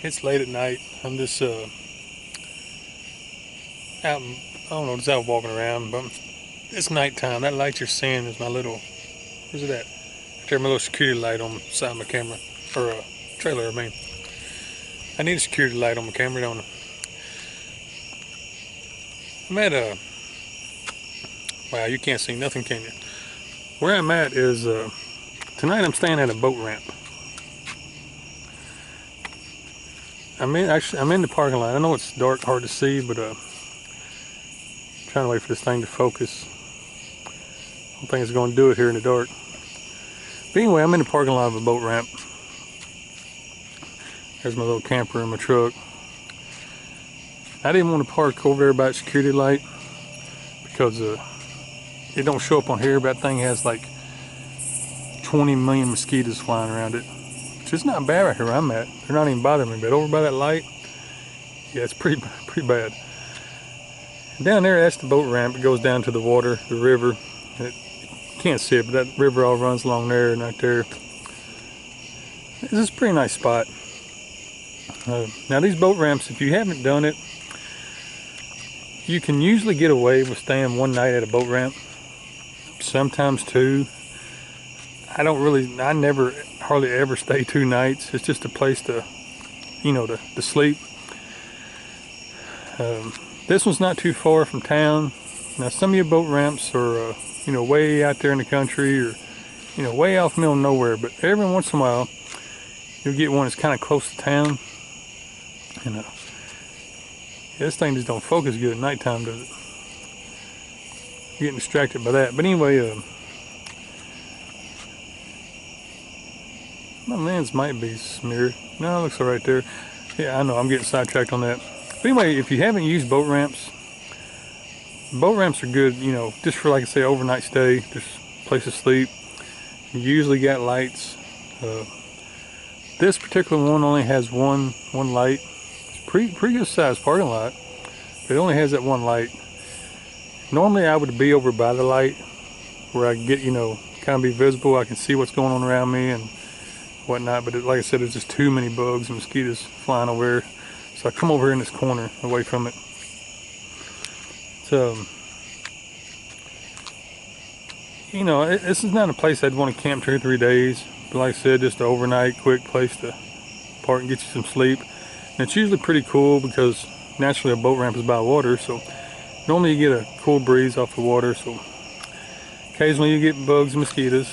It's late at night. I'm just out, I don't know, just out walking around, but it's nighttime. That light you're seeing is my little, where's it at? Right there, my little security light on the side of my camera, or trailer, I mean. I need a security light on my camera, don't I? I'm at wow, you can't see nothing, can you? Where I'm at is, tonight I'm staying at a boat ramp. I'm in the parking lot. I know it's dark, hard to see, but trying to wait for this thing to focus. I don't think it's going to do it here in the dark. But anyway, I'm in the parking lot of a boat ramp. There's my little camper and my truck. I didn't want to park over there by the security light because it don't show up on here, but that thing has like 20 million mosquitoes flying around it. Which is not bad right here where I'm at. They're not even bothering me, but over by that light, yeah, it's pretty bad. And down there, that's the boat ramp. It goes down to the water, the river. You can't see it, but that river all runs along there and right there. This is a pretty nice spot. Now these boat ramps, if you haven't done it, you can usually get away with staying one night at a boat ramp, sometimes two. I never hardly ever stay 2 nights. It's just a place to, to sleep. This one's not too far from town. Now some of your boat ramps are, way out there in the country or, way off middle of nowhere. But every once in a while, you'll get one that's kind of close to town. And this thing just don't focus good at nighttime, does it? I'm getting distracted by that. But anyway, my lens might be smeared. No, it looks all right there. Yeah, I know, I'm getting sidetracked on that. But anyway, if you haven't used boat ramps are good, just for, like I say, overnight stay, just a place to sleep. You usually got lights. This particular one only has one light. It's pretty good sized parking lot, but it only has that one light. Normally I would be over by the light where I can get, kind of be visible. I can see what's going on around me and whatnot, but like I said, there's just too many bugs and mosquitoes flying over here. So I come over here in this corner away from it. So, this is not a place I'd want to camp 2 or 3 days. But like I said, just an overnight quick place to park and get you some sleep. And it's usually pretty cool because naturally a boat ramp is by water, so normally you get a cool breeze off the water. So occasionally you get bugs and mosquitoes.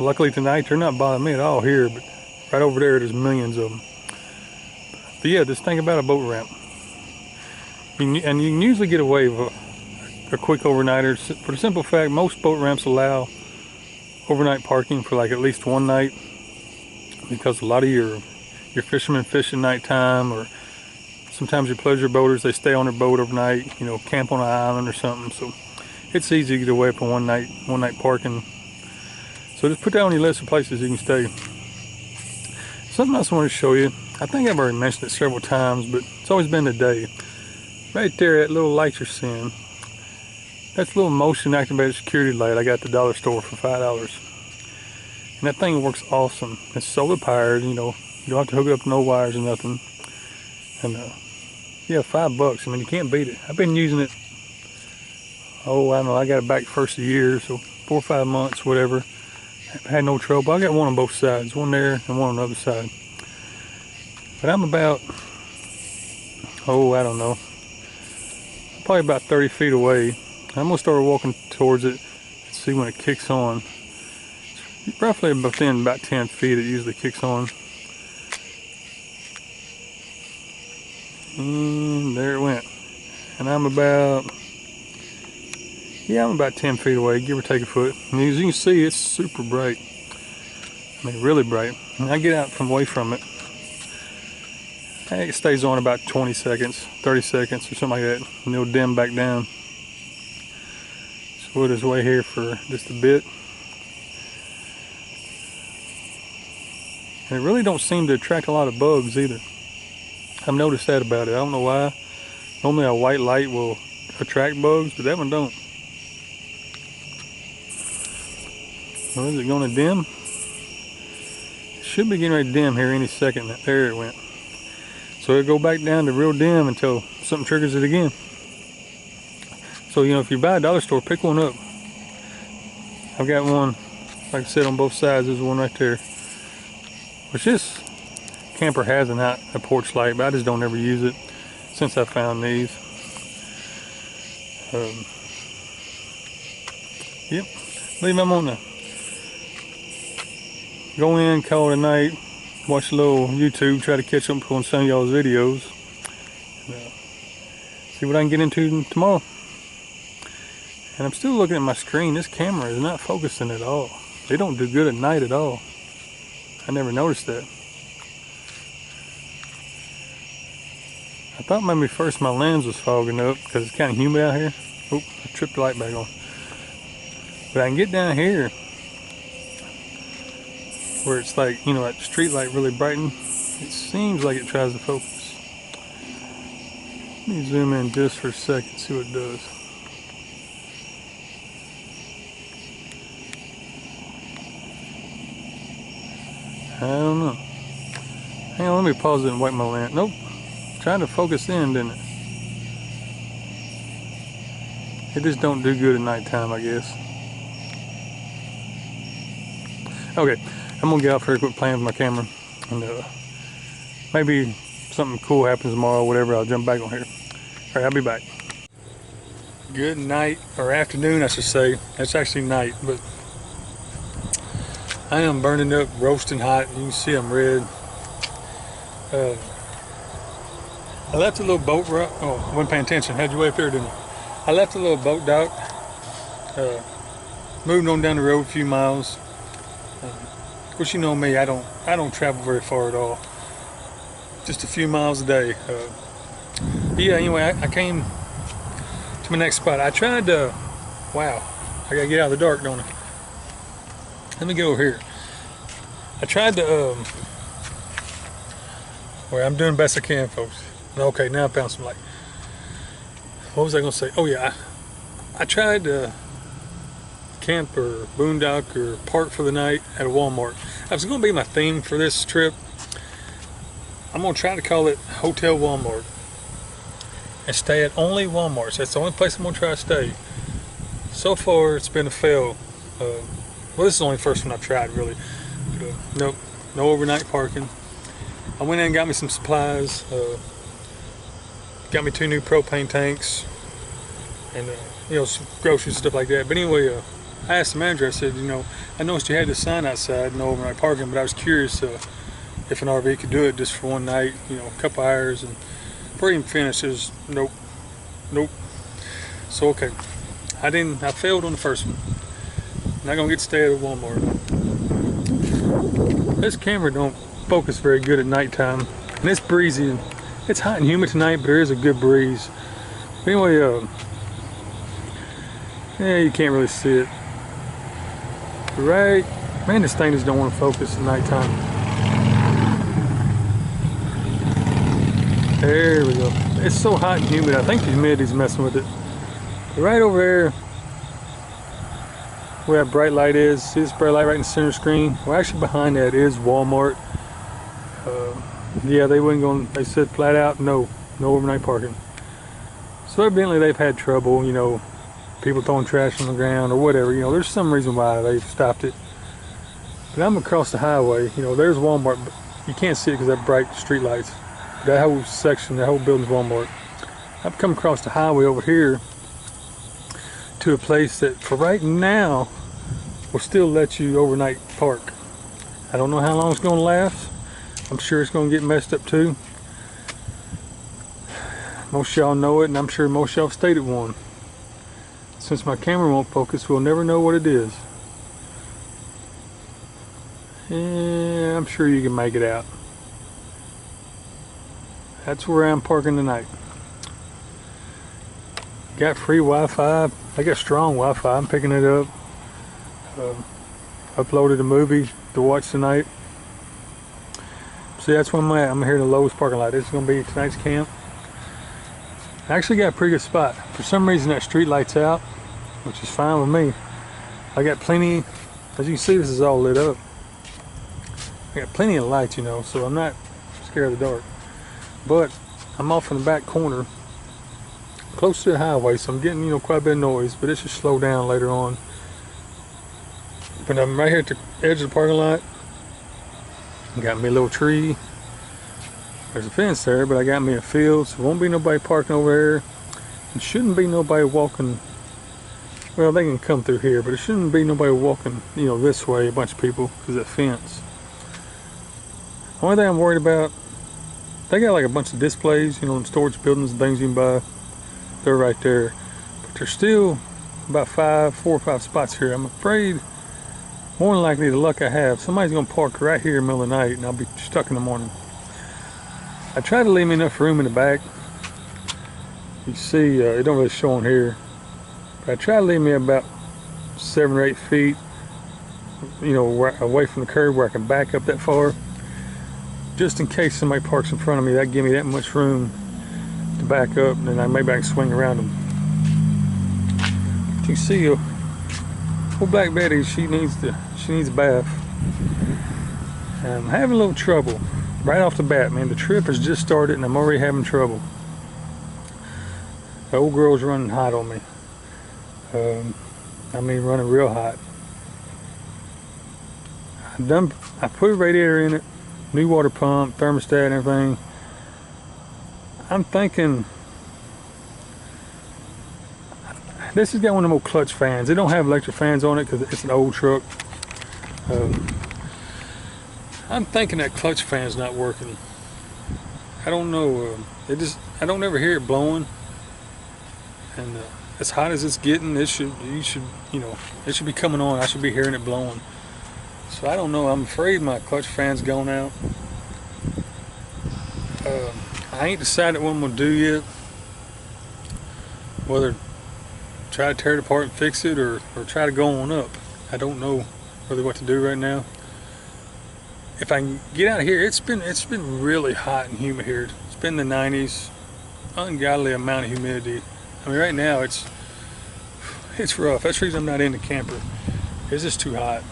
Luckily tonight they're not bothering me at all here, but right over there there's millions of them. But yeah, just think about a boat ramp. And you can usually get away with a quick overnighter for the simple fact most boat ramps allow overnight parking for like at least one night, because a lot of your fishermen fish at nighttime, or sometimes your pleasure boaters, they stay on their boat overnight, camp on an island or something. So it's easy to get away from one night parking. So just put that on your list of places you can stay. Something else I want to show you. I think I've already mentioned it several times, but it's always been the day. Right there, that little light you're seeing, that's a little motion activated security light I got at the dollar store for $5. And that thing works awesome. It's solar powered, you don't have to hook it up to no wires or nothing. And yeah, $5. I mean, you can't beat it. I've been using it, I don't know, I got it back first of the year, so 4 or 5 months, whatever. I've had no trouble. I got one on both sides, one there and one on the other side. But I'm about, I don't know, probably about 30 feet away. I'm gonna start walking towards it and see when it kicks on. It's roughly within about 10 feet it usually kicks on. And there it went. And I'm about 10 feet away, give or take a foot. And as you can see, it's super bright. I mean, really bright. And I get out away from it. It stays on about 20 seconds, 30 seconds or something like that, and it'll dim back down. So we'll just wait here for just a bit. And it really don't seem to attract a lot of bugs either. I've noticed that about it. I don't know why. Normally a white light will attract bugs, but that one don't. Well, is it going to dim? It should be getting ready to dim here any second. There it went. So it'll go back down to real dim until something triggers it again. So, you know, if you buy a dollar store, pick one up. I've got one, like I said, on both sides. There's one right there. Which this camper has a porch light, but I just don't ever use it since I found these. Yep, I believe I'm on the go in, call it a night, watch a little YouTube, try to catch up on some of y'all's videos. See what I can get into tomorrow. And I'm still looking at my screen. This camera is not focusing at all. They don't do good at night at all. I never noticed that. I thought maybe first my lens was fogging up because it's kind of humid out here. Oop, I tripped the light back on. But I can get down here where it's like, you know, that street light really brightened. It seems like it tries to focus. Let me zoom in just for a second, see what it does. I don't know. Hang on, let me pause it and wipe my lamp. Nope. Trying to focus in, didn't it? It just don't do good at nighttime, I guess. Okay, I'm gonna get off here, quit playing with my camera, and maybe something cool happens tomorrow, whatever, I'll jump back on here. Alright, I'll be back. Good night, or afternoon I should say. It's actually night, but I am burning up, roasting hot. You can see I'm red. I left a little boat rock. Oh, I wasn't paying attention. Had you way up there, didn't I? I left a little boat dock. Moved on down the road a few miles. Of course, you know me. I don't travel very far at all. Just a few miles a day. Yeah. Anyway, I came to my next spot. I tried to. Wow. I gotta get out of the dark, don't I? Let me go over here. I tried to, well, I'm doing the best I can, folks. Okay, now I found some light. What was I gonna say? Oh yeah, I tried to camp or boondock or park for the night at a Walmart. That was gonna be my theme for this trip. I'm gonna try to call it Hotel Walmart and stay at only Walmarts. That's the only place I'm gonna try to stay. So far, it's been a fail. Well, this is the only first one I've tried, really. But, nope, no overnight parking. I went in and got me some supplies. Got me 2 new propane tanks, and you know, some groceries and stuff like that. But anyway, I asked the manager. I said, you know, I noticed you had this sign outside, no overnight parking, but I was curious if an RV could do it just for one night, you know, a couple hours. And before I even finished, it was nope. So okay, I failed on the first one. Not gonna get to stay at a Walmart. This camera don't focus very good at nighttime, and it's breezy. And it's hot and humid tonight, but there is a good breeze. Anyway, yeah, you can't really see it. Right, man, this thing just don't want to focus at nighttime. There we go. It's so hot and humid. I think the humidity's messing with it. But right over there, where that bright light is, see this bright light right in the center screen? Well, actually behind that is Walmart. Yeah, they wouldn't go, they said flat out, no overnight parking. So evidently they've had trouble, you know, people throwing trash on the ground or whatever, you know, there's some reason why they've stopped it. But I'm across the highway, you know, there's Walmart, but you can't see it because of that bright street lights. That whole section, that whole building's Walmart. I've come across the highway over here to a place that for right now will still let you overnight park. I don't know how long it's gonna last. I'm sure it's gonna get messed up too. Most y'all know it, and I'm sure most y'all stayed at one. Since my camera won't focus, we'll never know what it is. Yeah, I'm sure you can make it out. That's where I'm parking tonight. Got free Wi-Fi. I got strong Wi-Fi. I'm picking it up. Uploaded a movie to watch tonight. See, that's where I'm at. I'm here in the Lowe's parking lot. This is going to be tonight's camp. I actually got a pretty good spot. For some reason that street light's out, which is fine with me. I got plenty, as you can see, this is all lit up. I got plenty of lights, you know, so I'm not scared of the dark. but I'm off in the back corner, close to the highway, so I'm getting, you know, quite a bit of noise, but it should slow down later on. But I'm right here at the edge of the parking lot. Got me a little tree. There's a fence there, but I got me a field, so won't be nobody parking over there. It shouldn't be nobody walking. Well, they can come through here, but it shouldn't be nobody walking, you know, this way, a bunch of people, because of that fence. Only thing I'm worried about, they got like a bunch of displays, you know, in storage buildings and things you can buy. They're right there. But there's still about 4 or 5 spots here. I'm afraid, more than likely, the luck I have, somebody's going to park right here in the middle of the night, and I'll be stuck in the morning. I try to leave me enough room in the back. You see, it don't really show on here. But I try to leave me about 7 or 8 feet, you know, away from the curb where I can back up that far. Just in case somebody parks in front of me, that give me that much room to back up, and then maybe I can swing around them. But you see, poor Black Betty, she needs a bath. I'm having a little trouble right off the bat, man. The trip has just started, and I'm already having trouble. The old girl's running hot on me. I mean, running real hot. I put a radiator in it, new water pump, thermostat, and everything. I'm thinking this has got one of them old clutch fans. They don't have electric fans on it because it's an old truck. I'm thinking that clutch fan's not working. I don't know. I don't ever hear it blowing. And as hot as it's getting, it should be coming on. I should be hearing it blowing. So I don't know. I'm afraid my clutch fan's going out. I ain't decided what I'm gonna do yet. Whether try to tear it apart and fix it, or try to go on up. I don't know really what to do right now. If I can get out of here, it's been really hot and humid here. It's been in the 90s, ungodly amount of humidity. I mean, right now it's rough. That's the reason I'm not in the camper. It's just too hot.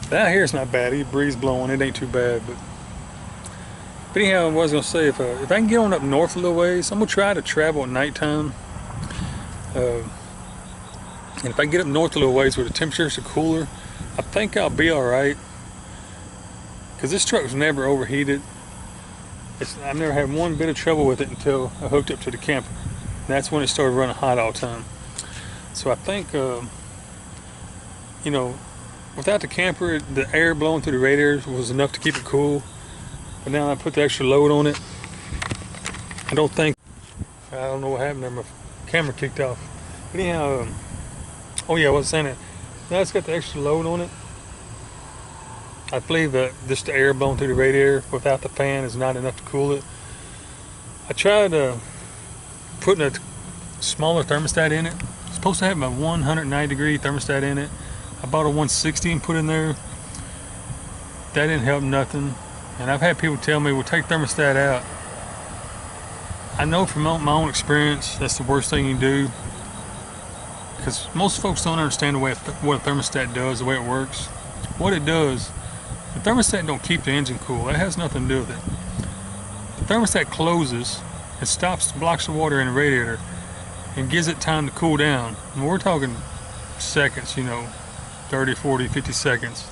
Down here it's not bad. The breeze blowing, it ain't too bad. But anyhow, I was gonna say, if I can get on up north a little ways, I'm gonna try to travel at nighttime. And if I get up north a little ways where the temperatures are cooler, I think I'll be all right. Because this truck's never overheated. I've never had one bit of trouble with it until I hooked up to the camper. And that's when it started running hot all the time. So I think, you know, without the camper, the air blowing through the radiators was enough to keep it cool. But now I put the extra load on it. I don't know what happened there. My camera kicked off. But anyhow, oh yeah, I was saying that. Now it's got the extra load on it. I believe that just the air blowing through the radiator without the fan is not enough to cool it. I tried putting a smaller thermostat in it. It's supposed to have a 190-degree thermostat in it. I bought a 160 and put in there. That didn't help nothing. And I've had people tell me, well, take thermostat out. I know from my own experience, that's the worst thing you can do. Because most folks don't understand the way what a thermostat does, the way it works. What it does, the thermostat don't keep the engine cool. That has nothing to do with it. The thermostat closes, it blocks the water in the radiator, and gives it time to cool down. And we're talking seconds, 30, 40, 50 seconds.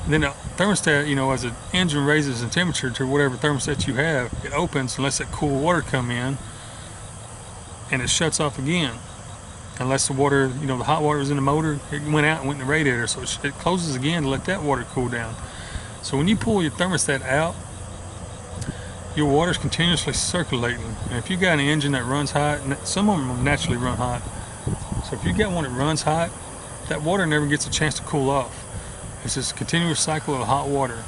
And then the thermostat, as the engine raises the temperature to whatever thermostat you have, it opens and lets that cool water come in, and it shuts off again. Unless the water, the hot water was in the motor, it went out and went in the radiator, so it closes again to let that water cool down. So when you pull your thermostat out, your water's continuously circulating. And if you got an engine that runs hot, and some of them will naturally run hot, so if you got one that runs hot, that water never gets a chance to cool off. It's this continuous cycle of hot water.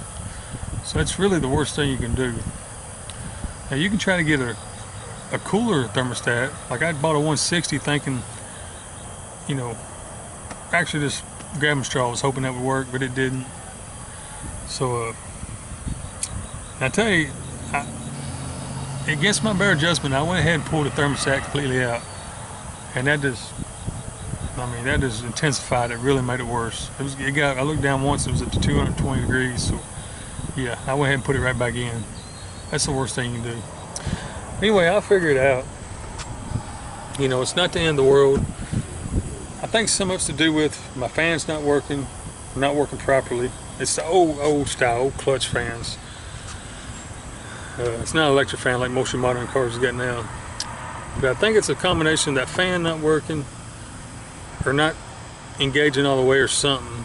So that's really the worst thing you can do. Now you can try to get a cooler thermostat. Like I bought a 160 thinking, actually just grabbing straw, I was hoping that would work, but it didn't. So I tell you, against my better judgment, I went ahead and pulled the thermostat completely out, and that just intensified it. Really made it worse. I looked down once, it was at 220 degrees. So yeah, I went ahead and put it right back in. That's the worst thing you can do. Anyway, I'll figure it out. You know, it's not the end of the world. I think some of it's to do with my fans not working properly. It's the old style, old clutch fans. It's not an electric fan like most of your modern cars get now. But I think it's a combination of that fan not working or not engaging all the way or something.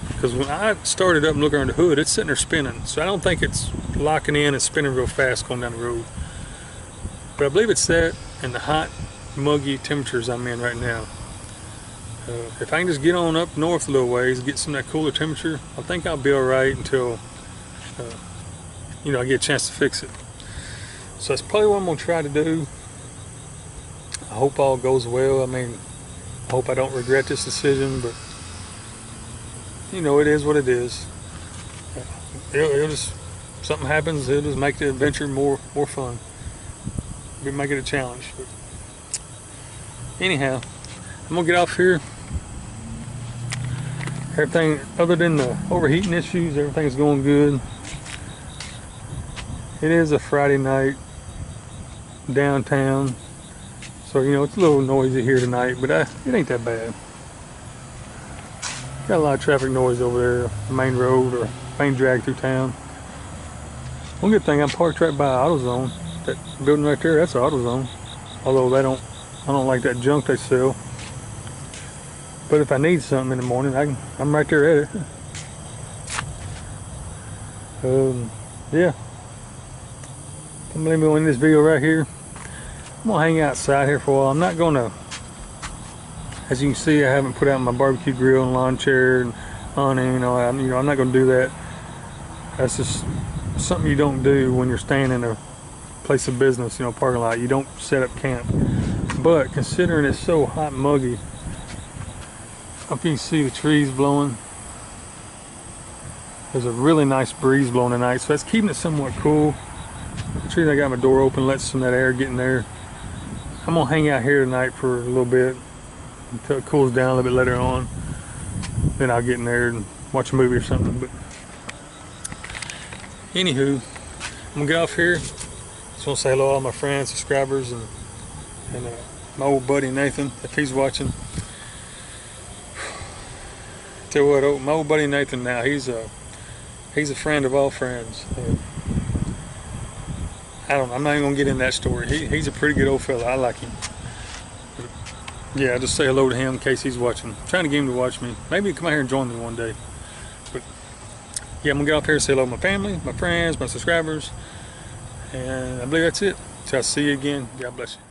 Because when I started up and looked under the hood, it's sitting there spinning. So I don't think it's locking in and spinning real fast going down the road. But I believe it's that and the hot, muggy temperatures I'm in right now. If I can just get on up north a little ways, get some of that cooler temperature, I think I'll be alright until you know, I get a chance to fix it. So that's probably what I'm going to try to do. I hope all goes well. I mean, I hope I don't regret this decision, but you know, it is what it is. It'll just, something happens, it'll just make the adventure more fun. We'll make it a challenge. But anyhow, I'm gonna get off here. Everything other than the overheating issues, everything's going good. It is a Friday night downtown, so you know it's a little noisy here tonight, but it ain't that bad. Got a lot of traffic noise over there, the main road or main drag through town. One good thing, I'm parked right by AutoZone. That building right there, that's AutoZone. Although I don't like that junk they sell. But if I need something in the morning, I'm right there at it. Yeah. I'm gonna end this video right here. I'm gonna hang outside here for a while. I'm not gonna, as you can see, I haven't put out my barbecue grill and lawn chair and awning. I'm not gonna do that. That's just something you don't do when you're staying in a place of business, parking lot. You don't set up camp. But considering it's so hot and muggy, I hope you can see the trees blowing. There's a really nice breeze blowing tonight, so that's keeping it somewhat cool. The trees, I got my door open, let some of that air get in there. I'm gonna hang out here tonight for a little bit until it cools down a little bit later on. Then I'll get in there and watch a movie or something. But anywho, I'm gonna get off here. Just want to say hello to all my friends, subscribers, and my old buddy Nathan, if he's watching. Tell you what, my old buddy Nathan now, he's a friend of all friends. I'm not even gonna get in that story. He's a pretty good old fella. I like him. But yeah, I'll just say hello to him in case he's watching. I'm trying to get him to watch me. Maybe he'll come out here and join me one day. But yeah, I'm gonna get off here and say hello to my family, my friends, my subscribers, and I believe that's it. So I'll see you again. God bless you.